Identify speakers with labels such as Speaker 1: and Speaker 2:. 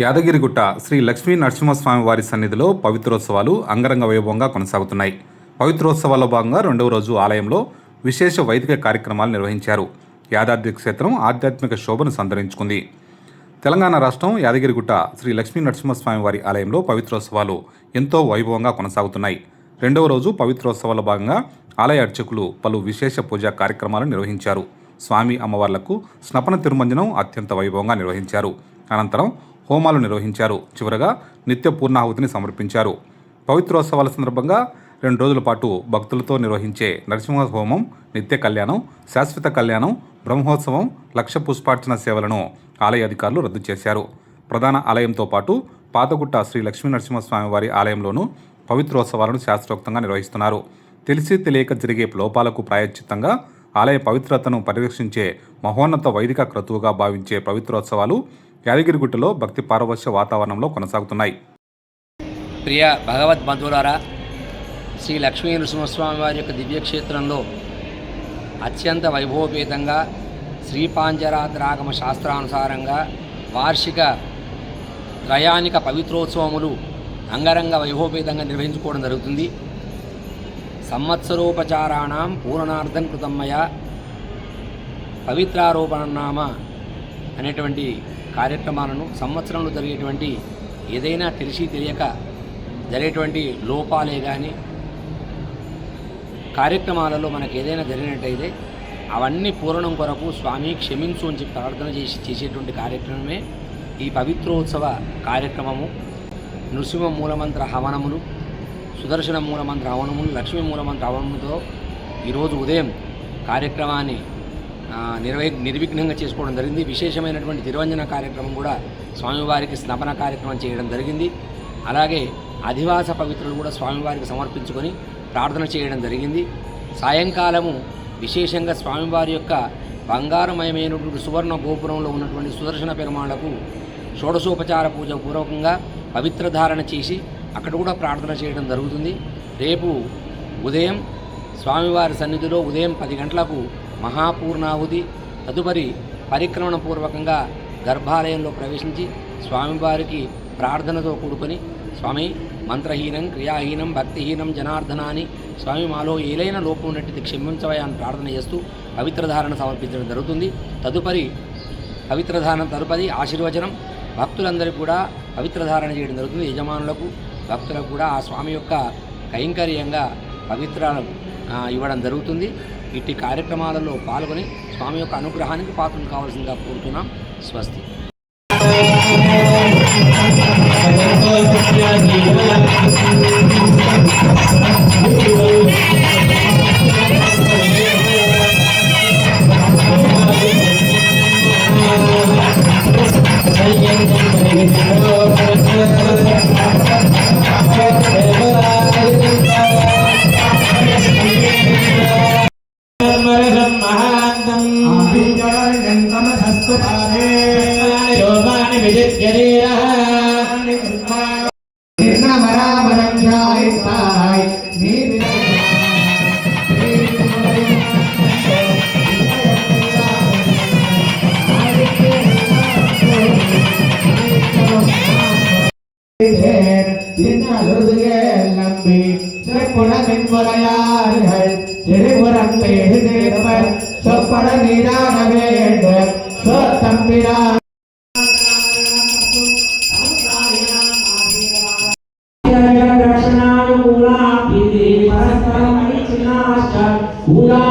Speaker 1: యాదగిరిగుట్ట శ్రీ లక్ష్మీ నరసింహస్వామి వారి సన్నిధిలో పవిత్రోత్సవాలు అంగరంగ వైభవంగా కొనసాగుతున్నాయి. పవిత్రోత్సవాల్లో భాగంగా రెండవ రోజు ఆలయంలో విశేష వైదిక కార్యక్రమాలు నిర్వహించారు. యాదాద్రి క్షేత్రం ఆధ్యాత్మిక శోభను సంతరించుకుంది. తెలంగాణ రాష్ట్రం యాదగిరిగుట్ట శ్రీ లక్ష్మీ నరసింహస్వామి వారి ఆలయంలో పవిత్రోత్సవాలు ఎంతో వైభవంగా కొనసాగుతున్నాయి. రెండవ రోజు పవిత్రోత్సవాల్లో భాగంగా ఆలయ అర్చకులు పలు విశేష పూజా కార్యక్రమాలు నిర్వహించారు. స్వామి అమ్మవార్లకు స్నపన తిరుమంజనం అత్యంత వైభవంగా నిర్వహించారు. అనంతరం హోమాలు నిర్వహించారు. చివరగా నిత్య పూర్ణాహుతిని సమర్పించారు. పవిత్రోత్సవాల సందర్భంగా 2 రోజుల పాటు భక్తులతో నిర్వహించే నరసింహ హోమం, నిత్య కళ్యాణం, శాశ్వత కళ్యాణం, బ్రహ్మోత్సవం, లక్ష పుష్పార్చన సేవలను ఆలయ అధికారులు రద్దు చేశారు. ప్రధాన ఆలయంతో పాటు పాతగుట్ట శ్రీ లక్ష్మీ నరసింహస్వామి వారి ఆలయంలోనూ పవిత్రోత్సవాలను శాస్త్రోక్తంగా నిర్వహిస్తున్నారు. తెలిసి తెలియక జరిగే లోపాలకు ప్రాయశ్చిత్తంగా ఆలయ పవిత్రతను పరిరక్షించే మహోన్నత వైదిక క్రతువుగా భావించే పవిత్రోత్సవాలు యాదగిరిగుట్టలో భక్తి పారవశ్య వాతావరణంలో కొనసాగుతున్నాయి.
Speaker 2: ప్రియ భగవద్ బంధువులారా, శ్రీ లక్ష్మీ నరసింహస్వామి వారి యొక్క దివ్యక్షేత్రంలో అత్యంత వైభవపేతంగా శ్రీపాంజరాద్రాగమ శాస్త్రానుసారంగా వార్షిక త్రయానిక పవిత్రోత్సవములు అంగరంగ వైభవపేతంగా నిర్వహించుకోవడం జరుగుతుంది. సంవత్సరోపచారాణం పూర్ణార్థం కృతమయ పవిత్రారోపణనామ అనేటువంటి కార్యక్రమాలను సంవత్సరంలో జరిగేటువంటి ఏదైనా తెలిసి తెలియక జరిగేటువంటి లోపాలే కానీ కార్యక్రమాలలో మనకు ఏదైనా జరిగినట్టయితే అవన్నీ పూర్ణం కొరకు స్వామి క్షమించు అని చెప్పి ప్రార్థన చేసేటువంటి కార్యక్రమమే ఈ పవిత్రోత్సవ కార్యక్రమము. నృసింహ మూలమంత్ర హవనములు, సుదర్శన మూలమంత్ర హవనములు, లక్ష్మీ మూలమంత్ర హవనములతో ఈరోజు ఉదయం కార్యక్రమాన్ని నిర్విఘ్నంగా చేసుకోవడం జరిగింది. విశేషమైనటువంటి తిరువంజన కార్యక్రమం కూడా స్వామివారికి స్నపన కార్యక్రమం చేయడం జరిగింది. అలాగే అధివాస పవిత్రులు కూడా స్వామివారికి సమర్పించుకొని ప్రార్థన చేయడం జరిగింది. సాయంకాలము విశేషంగా స్వామివారి యొక్క బంగారమయమైనటువంటి సువర్ణ గోపురంలో ఉన్నటువంటి సుదర్శన పెరుమాళ్లకు షోడశోపచార పూజ పూర్వకంగా పవిత్ర ధారణ చేసి అక్కడ కూడా ప్రార్థన చేయడం జరుగుతుంది. రేపు ఉదయం స్వామివారి సన్నిధిలో ఉదయం 10 గంటలకు మహాపూర్ణాహుతి, తదుపరి పరిక్రమణ పూర్వకంగా గర్భాలయంలో ప్రవేశించి స్వామివారికి ప్రార్థనతో కూడుకొని స్వామి మంత్రహీనం, క్రియాహీనం, భక్తిహీనం జనార్దనాన్ని స్వామి మాలో ఏలైన లోపం ఉన్నట్టు క్షమించవయ్యా అని ప్రార్థన చేస్తూ పవిత్రధారణ సమర్పించడం జరుగుతుంది. తదుపరి పవిత్రధారణ తదుపరి ఆశీర్వచనం భక్తులందరికీ కూడా పవిత్రధారణ చేయడం జరుగుతుంది. యజమానులకు, భక్తులకు కూడా ఆ స్వామి యొక్క కైంకర్యంగా పవిత్రాలు ఇవ్వడం జరుగుతుంది. ఇట్టి కార్యక్రమాలలో పాల్గొని స్వామి యొక్క అనుగ్రహానికి పాత్రలు కావాల్సిందిగా కోరుతున్నాం. స్వస్తి.
Speaker 3: Ula